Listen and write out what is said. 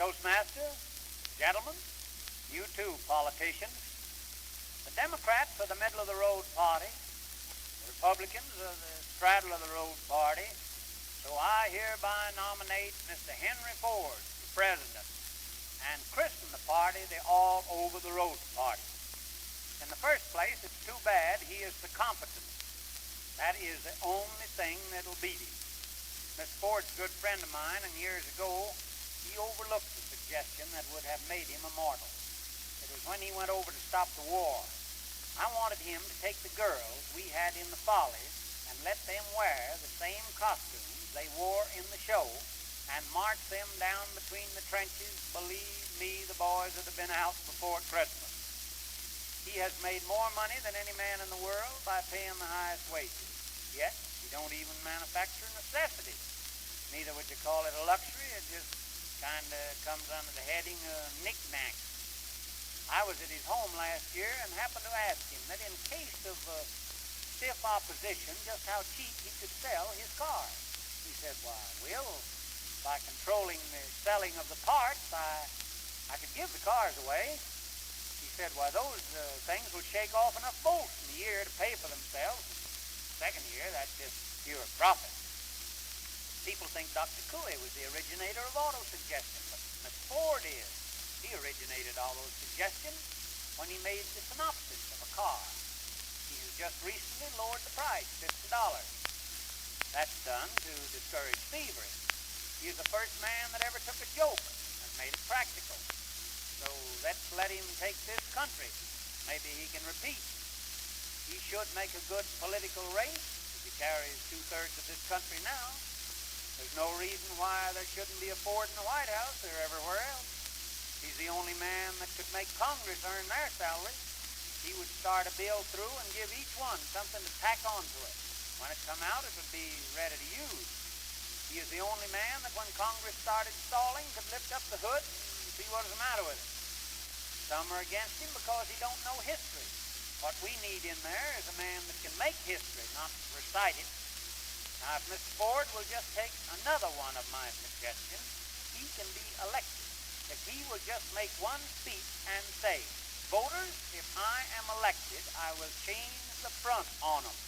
Toastmaster, gentlemen, you too, politicians. The Democrats are the middle-of-the-road party. The Republicans are the straddle-of-the-road party. So I hereby nominate Mr. Henry Ford for president and christen the party the all-over-the-road party. In the first place, it's too bad he is the competent. That is the only thing that'll beat him. Mr. Ford's a good friend of mine, and years ago, he overlooked the suggestion that would have made him immortal. It was when he went over to stop the war. I wanted him to take the girls we had in the Follies and let them wear the same costumes they wore in the show and march them down between the trenches. Believe me, the boys would have been out before Christmas. He has made more money than any man in the world by paying the highest wages. Yet, he don't even manufacture necessities. Neither would you call it a luxury. It just kind of comes under the heading of knickknacks. I was at his home last year and happened to ask him that in case of stiff opposition, just how cheap he could sell his cars. He said, why, Will, by controlling the selling of the parts, I could give the cars away. He said, why, those things would shake off enough bolts in a year to pay for themselves. Second year, that's just pure profit. People think Dr. Couey was the originator of auto-suggestion, but Mr. Ford is. He originated all those suggestions when he made the synopsis of a car. He has just recently lowered the price, $50. That's done to discourage thievery. He is the first man that ever took a joke and made it practical. So let's let him take this country. Maybe he can repeat. He should make a good political race if he carries two-thirds of this country now. There's no reason why there shouldn't be a Ford in the White House or everywhere else. He's the only man that could make Congress earn their salary. He would start a bill through and give each one something to tack onto it. When it come out, it would be ready to use. He is the only man that when Congress started stalling could lift up the hood and see what is the matter with it. Some are against him because he don't know history. What we need in there is a man that can make history, not recite it. Now, if Mr. Ford will just take another one of my suggestions, he can be elected. If he will just make one speech and say, voters, if I am elected, I will change the front on them.